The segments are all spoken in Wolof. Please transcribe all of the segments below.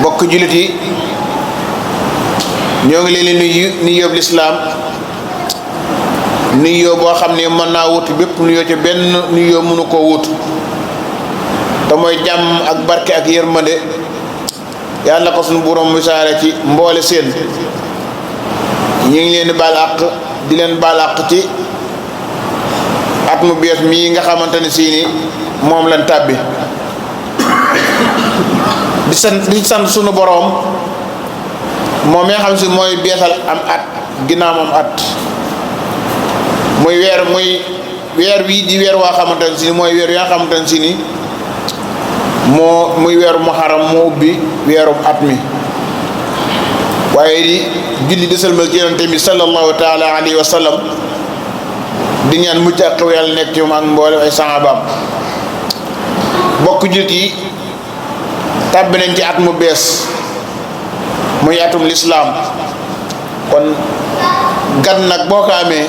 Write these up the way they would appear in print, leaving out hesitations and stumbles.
mbokk jullit yi ñoo ngi leen di nuyoo lislaam nuyoo boo xam ne mën naa wut bépp nuyoo ca benn nuyoo mënu koo wut te mooy jàmm ak barke ak yërmande yàlla ko suñu borom misaare ci mboole seen ñu ngi leen di baal àq di leen baal àq ci at mu bees mii nga xamante ne sii ni moom lañ tàbbi di sant sunu boroom moom nga xam si mooy beesal am at ginnaaw moom at muy weer wii di weer waa xamante ne si ni mooy weer yi nga xamante ne si ni muy weeru muharram moo ubbi weeru at mi waaye di julli di sëlmal ci yonent bi sallallahu taala alayhi wa sallam di ñaan mucc ak xew yàlla nekk ci moom ak mboolem ay sahabaam bokk jullit yi tàbbi nañ ci at mu bees muy atum lislaam kon gan nag boo ko amee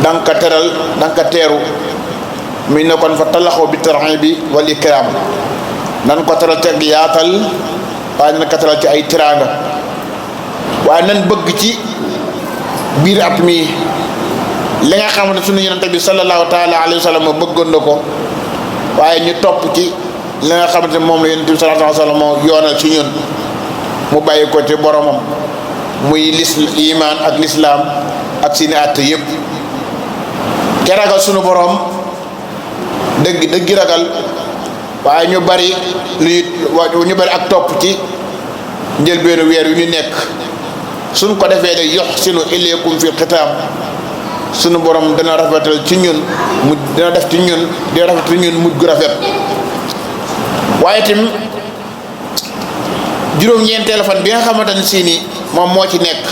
danga ko teral danga ko teeru muy ne kon fa talaxoo bi tarxi bi wal ikraam nan ko teral ci ak yaatal waaye nan ko teral ci ay tiraanga waaye nan bëgg ci biir at mi li nga xamante sunu yonent bi sallallahu taala alayhi wa sallam bëggoon na ko waaye ñu topp ci li nga xamante moom la yonent bi sallallahu alayhi wa sallam moo yoonal ci ñun mu bàyyi ko ci boromam muy iman ak lislaam ak seeni àtte yépp ke ragal sunu borom dëgg ragal waaye ñu bari ak topp ci njëlbeenu weer wi ñu nekk suñ ko defee de yox sinu ilaykum fi xitaam sunu borom dana rafetal ci ñun dina def ci ñun dina rafetal ci ñun mujj gu rafet waaye tim juróom-ñeenteelu fan bi nga xamante ne si ni moom moo ci nekk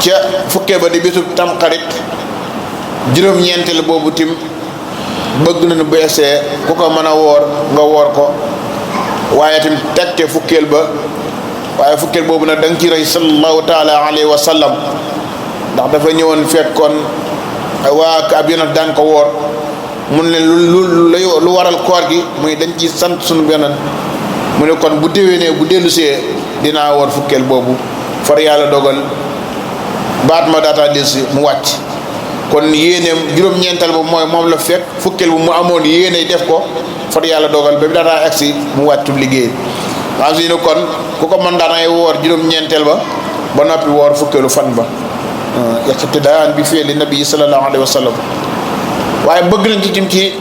ca fukkee ba di bisu tamxarit juróom-ñeenteel boobu tim bëgg nañu bu egsee ku ko mën a woor nga woor ko waaye tim teg te fukkeel ba waaye fukkeel boobu nag da nga ci rey sallallahu taala alayhi wa sallam ndax dafa ñëwoon fekkoon waa ab yonent daan ko woor mun leen lu waral koor gi muy dañ ci sant sunu yonent mu ne kon bu déwénee bu dellusee dinaa woor fukkeel boobu far yàlla dogal baat ma daataa dellusi mu wàcc kon yéeneem juróom-ñeental ba mooy moom la fekk fukkeel bu mu amoon yéene def ko far yàlla dogal ba bi daataa agsi mu wàccu liggéey xam si ne kon ku ko mën daanay woor juróom-ñeenteel ba noppi woor fukkeelu fan ba iqtidaan bi fi'li nabi sallallahu alayhi wa sallam waaye bëgg nañ ci tim ci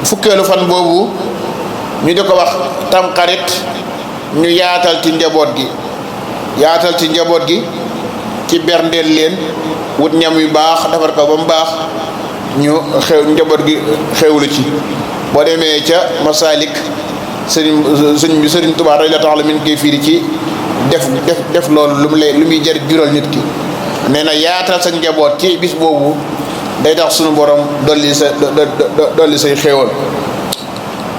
fukkeelu fan boobu ñu di ko wax tamxarit ñu yaatal ci njaboot gi ci berndeel leen wut ñam yu baax defar ko ba mu baax ñu njaboot gi xewlu ci boo demee ca Masalik sëriñ Tuubaa radiyallaahu taala min koy firi ci def loolu lu muy jar jural nit ki nee na yaatal sa njaboot ci bis boobu day tax sunu borom dolli say xéewal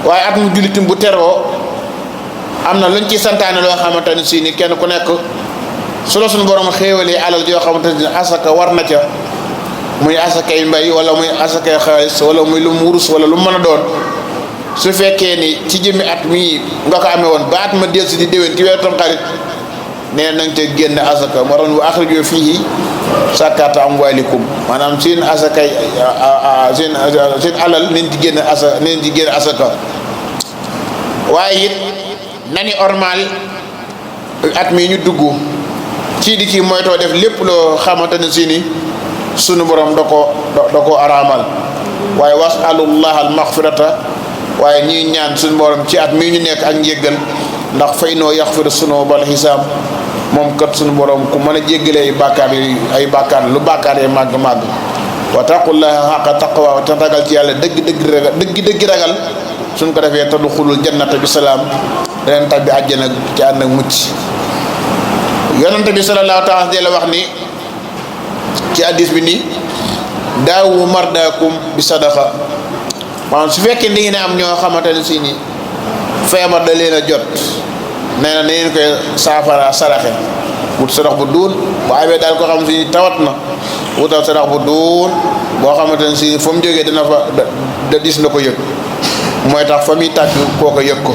waaye at mu jullitim bu teroo am na luñ ci santaane loo xamante ne si ni kenn ku nekk su la sunu borom xéewalee alal yoo xamante ne asaka war na ca muy asakay mbay wala muy asakay xaalis wala muy lu mu wurus wala lu mën a doon su fekkee ni ci jëmmi at mii nga ko amee woon ba at ma dellusi di déwén ci weeru Tamxarit nee nañ te génn asaka moo tax wa axrijoo fiihi zakaata amwaalikum maanaam seen asakay seen alal nañ ci génn asaka waaye it nani ormal at mii ñu dugg ci di ci moytoo def lépp loo xamante ne si ni sunu borom da ko araamal waaye wasalullah al maxfirata waaye ñuy ñaan suñu borom ci at mii ñu nekk ak njéggal ndax fay noo yaxfiru sunubal xisaab moom kat suñu borom ku mën a jéggale ay bàkkaar lu bàkkaar yi màgg wa taqullaha xaqa taqwa te ragal ci yàlla dëgg ragal suñ ko defee tadxulul jannata bi salaam daneen tabbi àjjana ci ànd ak mucc yonente bi sallallahu taala di la wax ni ci hadiis bi ni daawu mardaakum bi sadaqa maanaam su fekkee di ngeen am ñoo xamante ne si ni feebar da leen a jot nee na ngeen koy saafara saraxe wut sarax bu duun bu amee daal ko xam si tawat na wutal sarax bu duun boo xamante ne si fa mu jógee dina fa da dis na ko yëg mooy tax fa muy tàgg koo ko yëg ko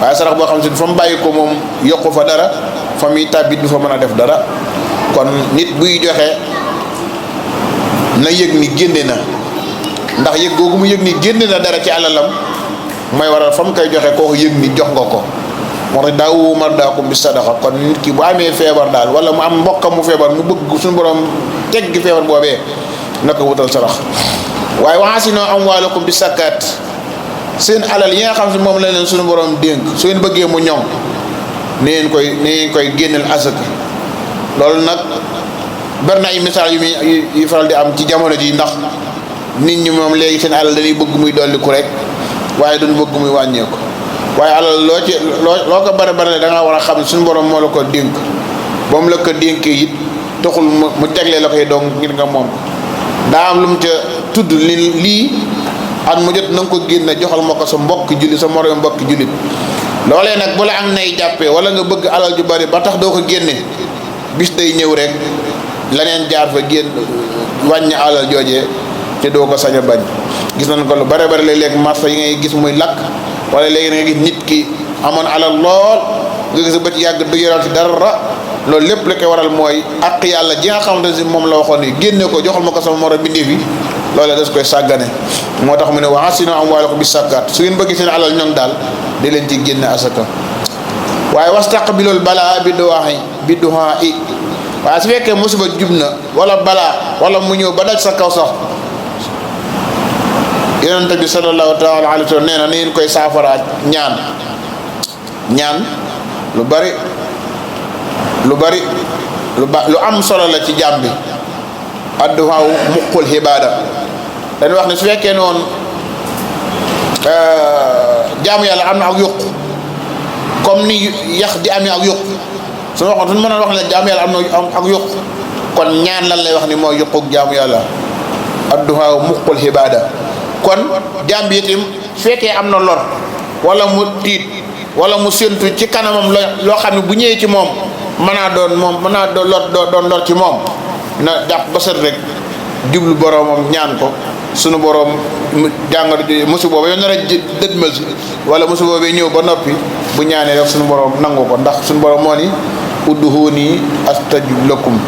waaye sarax boo xam si fa mu bàyyi ko moom yokku fa dara fa muy tàbbit du fa mën a def dara. kon nit buy joxe na yëg ni génne na, ndax yëg googu mu yëg ni génne na dara ci alalam mooy waral fa mu koy joxe kooku yëg ni jox nga ko. moo tax daawu mardaakum bi sadaqa. kon nit ki bu amee feebar daal wala mu am mbokkam mu feebar mu bëgg suñu borom teggi feebar boobee na ko wutal sarax. waaye waasino amwaalakum bi sakkaat, seen alal yi nga xam si moom la leen suñu borom dénk su ngeen bëggee mu ñoŋ ni ngeen koy génneel asaka. loolu nag bari na ay misaal yu faral di am ci jamono ji, ndax nit ñi moom léegi seen alal dañuy bëgg muy dolliku rek waaye duñ bëgg muy wàññeeku. waaye alal loo ko bari bari da nga war a xam ne suñu borom moo la ko dénk, ba mu la ko dénkee it taxul mu tegle la koy dong ngir nga moom. daa am lu mu ca tudd lii at mu jot na nga ko génne joxal ma ko sa mbokk jullit, sa moroom mbokk jullit. loolee nag bu la am nay jàppee wala nga bëgg alal ju bari ba tax doo ko génne, bis day ñëw rek leneen jaar fa génn wàññi alal joojee te doo ko sañ a bañ. gis nañ ko lu bare bari léeg-léeg marché yi ngay gis muy lakk, wala léegi nga gis nit ki amoon alal lool nga gis ba ci yàgg du yoral ci dara. loolu lépp la koy waral mooy ak yàlla ji nga xamante ne moom la waxoon ni génne ko joxal ma ko sama moro bindee fi, loolee des koy sàggane. moo tax mu ne wa asinu amwaalakum bi sakkaat, su ngeen bëgg seen alal ñoŋ daal di leen ci génne asaka. waaye wastaqbilul balaa bi duhaa i waaye su fekkee musiba jub na wala balaa wala mu ñëw ba daj sa kaw sax, yonent bi sallallahu taala alayhi wa sallam nee na ni ngeen koy saafara ñaan lu bari lu am solo la ci jàmm bi. adduhaa muqul xibaada, dañu wax ne su fekkee noonu jaamu yàlla am na ak yokku comme ni yax di amee ak yokku, su ma waxoon suñu mënoon wax ne jaamu yàlla am na ak yokku, kon ñaan lan lay wax ni mooy yokkuk jaamu yàlla. adduhaa muqul xibaada. kon jaam bi itam su fekkee am na lor wala mu tiit wala mu séntu ci kanamam loo xam ne bu ñëwee ci moom mën naa doon lor ci moom, na jàpp ba set rek jublu boromam ñaan ko sunu borom jàngoro musiba boobu yow nar a dëdmal si wala musiba boobu ñëw ba noppi bu ñaanee rek sunu borom nangu ko, ndax sunu borom moo ni ud'uuni astajib lakum.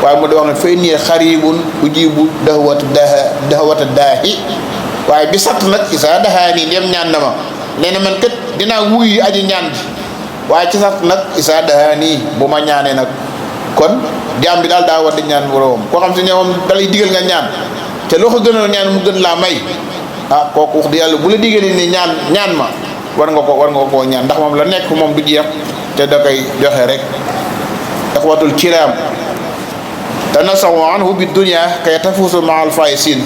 waaye mu di wax ne fa inni xaribun ujibu dahwata daahi. waaye bi satt nag isa dahaa nii dem ñaan na ma nee na man kat dinaa wuyu aji ñaan bi, waaye ci satt nag isa dahaa nii bu ma ñaanee nag. kon jaam bi daal daa war di ñaan boroom. koo xam si ne moom dalay digal nga ñaan te loo ko gënal ñaan mu gën laa may, kooku wax di yàlla bu la digalee ni ñaan ma war nga koo ñaan, ndax moom la nekk moom du jeex te da koy joxe rek. ixwatul kiram tanasawu anhu bi dunya kay tafuusu ma'al faa'iziin.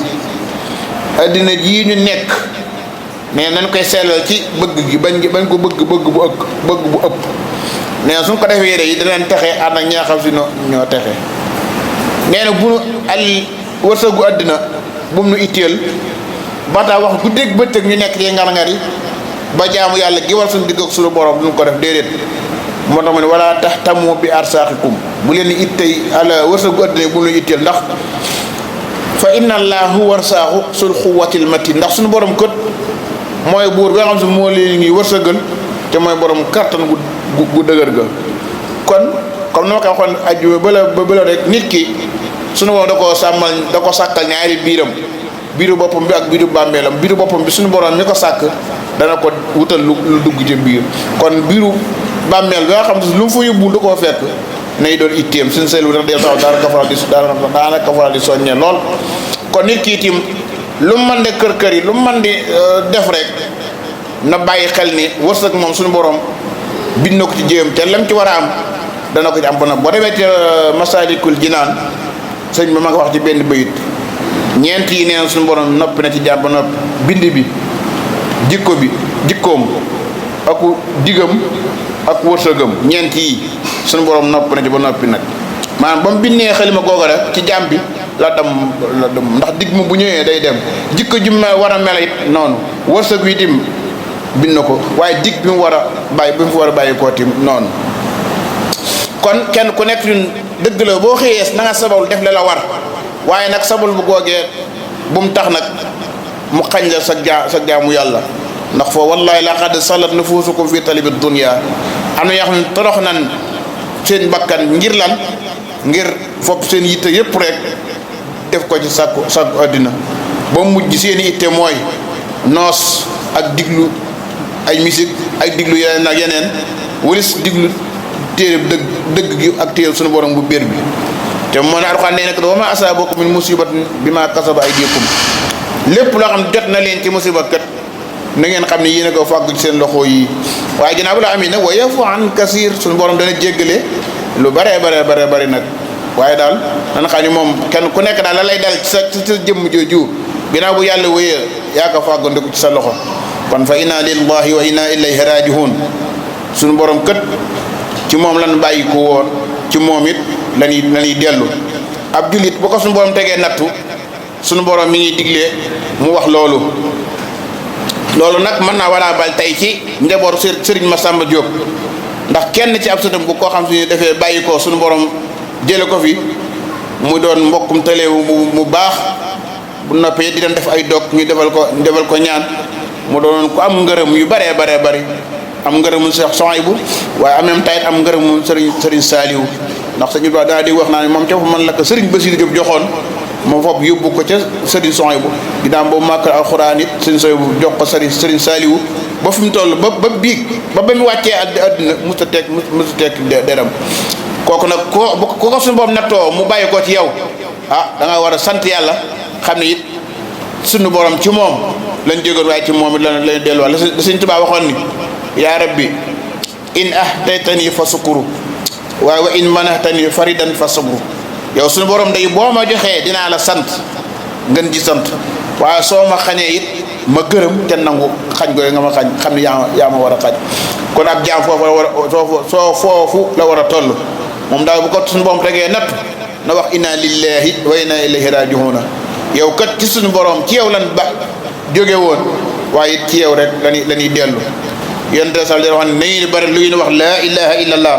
addina jii ñu nekk mais nañ koy sellal ci bëgg gi bañ ko bëgg bu ëpp nee na suñ ko defee yére yi danañ texe ànd ak ñaa xam si ñoo texe. nee na bu al wërsëgu addina bu mu nu itteel ba tax wax guddeeg bëccëg ñu nekk ci ngar-ngar yi ba jaamu yàlla gi war suñu digg ak suñu borom duñ ko def déedéet. moo tax mu ne wala tahtamu bi arsaaqikum, bu leen ittey ala wërsëgu addina bu mu nu itteel, ndax fa inna allaha huwa arsaaxu sul xuwatil matin, ndax suñu borom kët mooy buur bi nga xam si moo leen ngi wërsëgal te mooy borom kattan gu dëgër ga. kon comme ni ma ko waxoon aju ba rek nit ki suñu borom da ko sàkkal ñaari biiru boppam bi ak biiru bàmmeelam. biiru boppam bi suñu borom mi ko sàkk dana ko wutal lu dugg ci biir. kon biiru bàmmeel bi nga xam si lu mu fa yóbbu du koo fekk nay doon itteem suñu sel bi daf dee sax daanaka faral di soññee lool. kon nit ki itam lu mu mën de kër yi lu mu mën di def rek na bàyyi xel ni wërsëg moom suñu borom bind na ko ci jéem te lam ci war a am dana ko ci am ba nag boo demee ci Masaalikul Jinaan sëñ bi ma nga wax ci benn bayit ñeent yi neen suñu borom noppi na ci jàmm ba noppi bind bi jikkoom ak digam ak wërsëgam ñeent yi suñu borom nopp na ci ba noppi nag maanaam ba mu bindee xalima googu rek ci jàmm bi la dem ndax digg mu bu ñëwee day dem jikko ji mu war a mel it noonu wërsëg wi tim bind na ko waaye digg bi mu war a bàyyi bi mu fi war a bàyyi koo tim noonu. kon kenn ku nekk ñun dëgg la boo xëyee na nga sabablu def la war waaye nag sabal bu googee bu mu tax nag mu xañ la sa jaamu yàlla ndax foo wallahi laqad salat nufusukum fi talibi dunya am na yoo xam ne torox nan seen bakkan ngir lan ngir fopp seen yitte yépp rek def ko ci sàkku àddina ba mujj seen itte mooy noos ak diglu ay musique ak diglu yeneen ak yeneen walis diglu téere dëgg gi ak téere suñu borom bu bér bi te moo ne Alxuraan nee nag wa ma asaabakum min musibatin bima kasaba aydikum lépp loo xam ne jot na leen ci musiba kat na ngeen xam ne yéen a ko fàggu ci seen loxo yi waaye ginnaaw bu la amee nag wa yafu an kasir suñu borom dana jéggale lu bare bari nag waaye daal dana xam ne moom kenn ku nekk daal la lay dal ci sa jëmm jooju ginnaaw bu yàlla wéyee yaa ko fàggandiku ci sa loxo kon fa inna lillahi wa inna ilayhi raji'un suñu borom kët ci moom lan bàyyi ko woon ci moom it lañuy dellu ab jullit bu ko suñu borom tegee nattu suñu borom mi ngi diglee mu wax loolu nag mën naa walaa bal tey ci njabootu Serigne Massamba Diop ndax kenn ci ab sëtam bu koo xam si defee bàyyi ko suñu borom jële ko fi mu doon mbokkum taleewu mu baax bu noppee di doon def ay dog ñu defal ko ñaan mu doon ko am ngërëm yu bare bari am ngërëmu Cheikh Souhaïbou waaye en même temps am ngërëmu Serigne Saliou ndax sëñ Ba daa di wax naa ne moom ca fa man la ko Serigne Bassirou Diop joxoon moom foofu yóbbu ko ca Serigne Souhaïbou ginnaaw boobu màkkal alxuraan it Serigne Souhaïbou jox ko Serigne Saliou ba fi mu toll ba biig ba mu wàccee àddina musta tekk deram kooku nag ko suñu boobu nattoo mu bàyyi ko ci yow da nga war a sant yàlla xam ne it suñu borom ci moom lañ jógoon waaye ci moom it lañ delluwaat la Sëñ Tuubaa waxoon ni yaa rabbi in ahtaytani fa sukuru waaye wa in manahtani faridan fa sabru yow suñu borom day boo ma joxee dinaa la sant ngeen ji sant waaye soo ma xañee it ma gërëm te nangu xañ gooy nga ma xañ xam ne yaa ma war a xañ kon ab jaam foofu la war a foofu la war a toll moom daal bu ko suñu borom tegee natt na wax inna lillahi wa inna ilayhi raji'un yow kat ci suñu borom ci yow lan ba jóge woon waaye it ci yow rek lañuy dellu yonte sal di wax ne nañu bari lu ñu wax laa ilaha illallah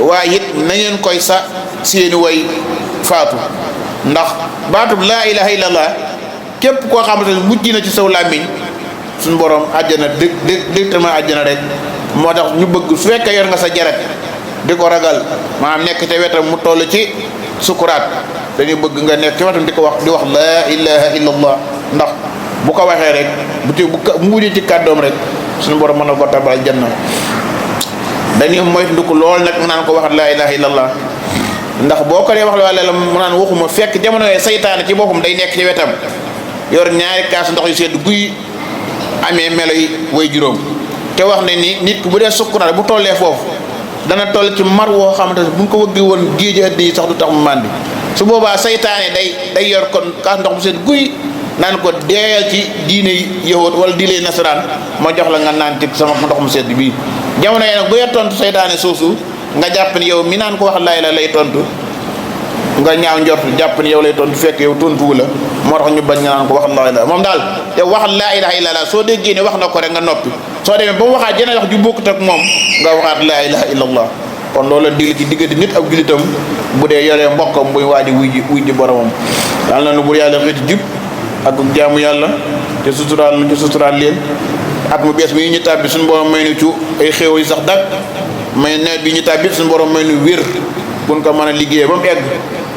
waaye it na ngeen koy sa seeni way faatu ndax baatub laa ilaha illallah képp koo xamante ne mujj na ci saw làmmiñ suñu borom àjjana directement àjjana rek moo tax ñu bëgg su fekkee yor nga sa jaret di ko ragal maanaam nekk ca wetam mu toll ci sukuraat dañuy bëgg nga nekk ci wetam di wax laa ilaha illallah ndax bu ko waxee rek bu mujj ci kàddoom rek suñu borom mën na ko tabal janna dañuy moytu ko lool nag mu naan ko wax laa ilaha illallah ndax boo ko dee wax la mu naan waxuma fekk jamono yooyu saytaane ci boppam day nekk ci wetam yor ñaari kaas ndox yu sedd guy amee melo yi way juróom te wax ne ni nit ku bu dee sukkuraat bu tollee foofu dana toll ci mar woo xamante ne bu ñu ko wëggi woon géej addi yi sax du tax mu màndi su boobaa saytaane day yor kon kaas ndox bu sedd guy naan ko deeyal ci diine yahuud wala diine nasaraan ma jox la nga naan ci sama ndox mu sedd bii jamono yi nag bu dee tontu saytaane soosu nga jàpp ni yow mi naan ko wax la lay tontu nga ñaaw njort jàpp ni yow lay tontu fekk yow tontuwu la moo tax ñu bañ nga naan ko wax laa ilaha moom daal te wax laa ilaha illallah soo déggee ne wax na ko rek nga noppi soo demee ba mu waxaat jeneen wax ju bokkut ak moom nga waxaat laa ilaha illallah kon loolu la digli ci diggante nit ak julitam bu dee yoree mbokkam buy waaji wuy ji boromam daal na nu bur yàlla xeeti jub ak jaamu yàlla te suturaal leen at mu bees mi ñu tàbbi suñu borom may nu ci ay xéew yi sax dak may nawet bi ñu tàbbi suñu borom may nu wér buñ ko mën a liggéeyee ba mu egg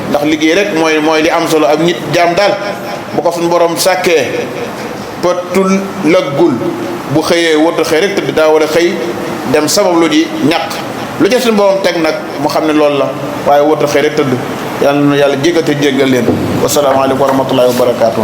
ndax liggéey rek mooy li am solo ak nit jaam daal bu ko suñu borom sàkkee pëtul lëggul bu xëyee wërta xëy rek tëdd daa war a xëy dem sabab lu di ñàkk lu ca suñu borom teg nag mu xam ne loolu la waaye wërta xëy rek tëdd yàlla na yàlla jéggal te jéggal leen wasalaamaaleykum wa rahmatullahi wa barakaatu